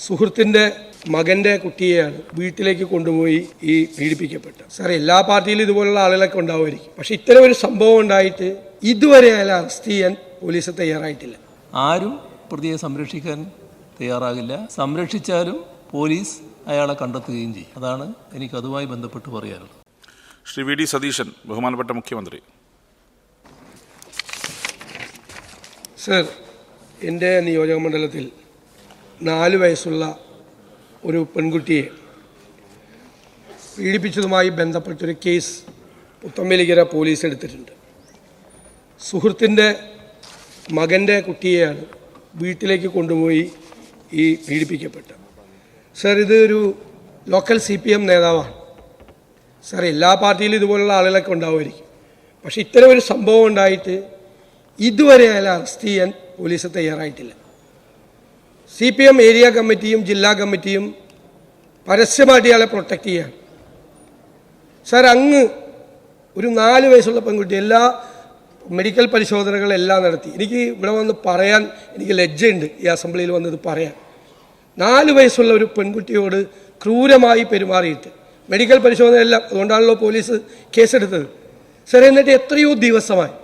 സുഹൃത്തിൻ്റെ മകൻ്റെ കുട്ടിയെയാണ് വീട്ടിലേക്ക് കൊണ്ടുപോയി ഈ പീഡിപ്പിക്കപ്പെട്ടത്. സാർ, എല്ലാ പാർട്ടിയിലും ഇതുപോലുള്ള ആളുകളൊക്കെ ഉണ്ടാവുമായിരിക്കും. പക്ഷെ ഇത്തരം ഒരു സംഭവം ഉണ്ടായിട്ട് ഇതുവരെ അയാളെ അറസ്റ്റ് ചെയ്യാൻ പോലീസ് തയ്യാറായിട്ടില്ല. ആരും പ്രതിയെ സംരക്ഷിക്കാൻ തയ്യാറാകില്ല. സംരക്ഷിച്ചാലും പോലീസ് അയാളെ കണ്ടെത്തുകയും ചെയ്യും. അതാണ് എനിക്ക് അതുമായി ബന്ധപ്പെട്ട് പറയാനുള്ളത്. ശ്രീ വി ഡി സതീശൻ, ബഹുമാനപ്പെട്ട മുഖ്യമന്ത്രി. സർ, എൻ്റെ നിയോജക മണ്ഡലത്തിൽ 4 വയസ്സുള്ള ഒരു പെൺകുട്ടിയെ പീഡിപ്പിച്ചതുമായി ബന്ധപ്പെട്ടൊരു കേസ് പുത്തമ്പലിക്കര പോലീസ് എടുത്തിട്ടുണ്ട്. സുഹൃത്തിൻ്റെ മകൻ്റെ കുട്ടിയെയാണ് വീട്ടിലേക്ക് കൊണ്ടുപോയി ഈ പീഡിപ്പിക്കപ്പെട്ടത്. സർ, ഇതൊരു ലോക്കൽ CPM നേതാവാണ്. സാർ, എല്ലാ പാർട്ടിയിലും ഇതുപോലുള്ള ആളുകളൊക്കെ ഉണ്ടാവുമായിരിക്കും. പക്ഷെ ഇത്തരം ഒരു സംഭവം ഉണ്ടായിട്ട് ഇതുവരെ അയാളെ അറസ്റ്റ് ചെയ്യാൻ പോലീസ് തയ്യാറായിട്ടില്ല. CPM ഏരിയ കമ്മിറ്റിയും ജില്ലാ കമ്മിറ്റിയും പരസ്യമായിട്ട് ഇയാളെ പ്രൊട്ടക്റ്റ് ചെയ്യാണ്. സാർ, അങ്ങ് ഒരു 4 വയസ്സുള്ള പെൺകുട്ടി എല്ലാ മെഡിക്കൽ പരിശോധനകളെല്ലാം നടത്തി. എനിക്ക് ഇവിടെ വന്ന് പറയാൻ എനിക്ക് ലജ്ജയുണ്ട്, ഈ അസംബ്ലിയിൽ വന്നത് പറയാൻ. 4 വയസ്സുള്ള ഒരു പെൺകുട്ടിയോട് ക്രൂരമായി പെരുമാറിയിട്ട് മെഡിക്കൽ പരിശോധന എല്ലാം, അതുകൊണ്ടാണല്ലോ പോലീസ് കേസെടുത്തത്. സാർ, എന്നിട്ട് എത്രയോ ദിവസമായി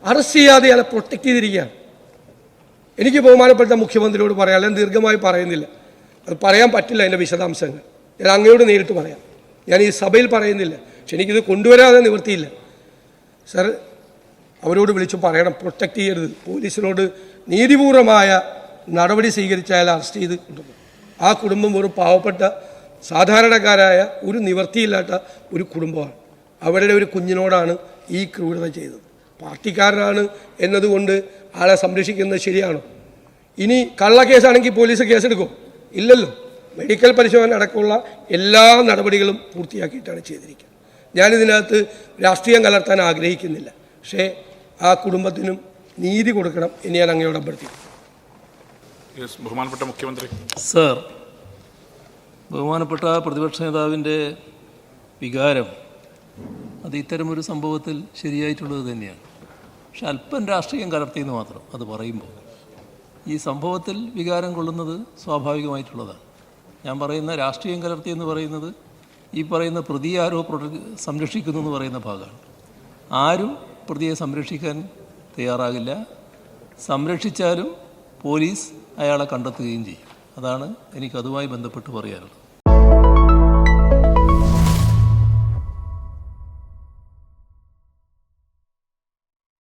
അറസ്റ്റ് ചെയ്യാതെ ഇയാളെ പ്രൊട്ടക്റ്റ് ചെയ്തിരിക്കുകയാണ്. എനിക്ക് ബഹുമാനപ്പെട്ട മുഖ്യമന്ത്രിയോട് പറയാം, ഞാൻ ദീർഘമായി പറയുന്നില്ല, അത് പറയാൻ പറ്റില്ല. അതിൻ്റെ വിശദാംശങ്ങൾ ഞാൻ അങ്ങയോട് നേരിട്ട് പറയാം. ഞാൻ ഈ സഭയിൽ പറയുന്നില്ല, പക്ഷെ എനിക്കിത് കൊണ്ടുവരാതെ നിവൃത്തിയില്ല. സാർ, അവരോട് വിളിച്ചു പറയണം, പ്രൊട്ടക്റ്റ് ചെയ്യരുത്. പോലീസിനോട് നീതിപൂർവമായ നടപടി സ്വീകരിച്ച് അയാളെ അറസ്റ്റ് ചെയ്ത് കൊണ്ടുപോകും. ആ കുടുംബം ഒരു പാവപ്പെട്ട സാധാരണക്കാരായ ഒരു നിവൃത്തിയില്ലാത്ത ഒരു കുടുംബമാണ്. അവരുടെ ഒരു കുഞ്ഞിനോടാണ് ഈ ക്രൂരത ചെയ്തത്. പാർട്ടിക്കാരനാണ് എന്നതുകൊണ്ട് ആളെ സംരക്ഷിക്കുന്നത് ശരിയാണോ? ഇനി കള്ളക്കേസാണെങ്കിൽ പോലീസ് കേസെടുക്കും? ഇല്ലല്ലോ. മെഡിക്കൽ പരിശോധന അടക്കമുള്ള എല്ലാ നടപടികളും പൂർത്തിയാക്കിയിട്ടാണ് ചെയ്തിരിക്കുന്നത്. ഞാനിതിനകത്ത് രാഷ്ട്രീയം കലർത്താൻ ആഗ്രഹിക്കുന്നില്ല. പക്ഷേ ആ കുടുംബത്തിനും നീതി കൊടുക്കണം എന്ന് ഞാൻ അങ്ങയോട് അഭ്യർത്ഥിക്കുന്നു. ബഹുമാനപ്പെട്ട മുഖ്യമന്ത്രി. സർ, ബഹുമാനപ്പെട്ട പ്രതിപക്ഷ നേതാവിൻ്റെ വികാരം അത് ഇത്തരമൊരു സംഭവത്തിൽ ശരിയായിട്ടുള്ളത് തന്നെയാണ്. പക്ഷെ അല്പം രാഷ്ട്രീയം കലർത്തിയെന്ന് മാത്രം. അത് പറയുമ്പോൾ ഈ സംഭവത്തിൽ വികാരം കൊള്ളുന്നത് സ്വാഭാവികമായിട്ടുള്ളതാണ്. ഞാൻ പറയുന്ന രാഷ്ട്രീയം കലർത്തി എന്ന് പറയുന്നത് ഈ പറയുന്ന പ്രതിയെ ആരോ സംരക്ഷിക്കുന്നു എന്ന് പറയുന്ന ഭാഗമാണ്. ആരും പ്രതിയെ സംരക്ഷിക്കാൻ തയ്യാറാകില്ല. സംരക്ഷിച്ചാലും പോലീസ് അയാളെ കണ്ടെത്തുകയും ചെയ്യും. അതാണ് എനിക്ക് അതുമായി ബന്ധപ്പെട്ട് പറയാനുള്ളത്.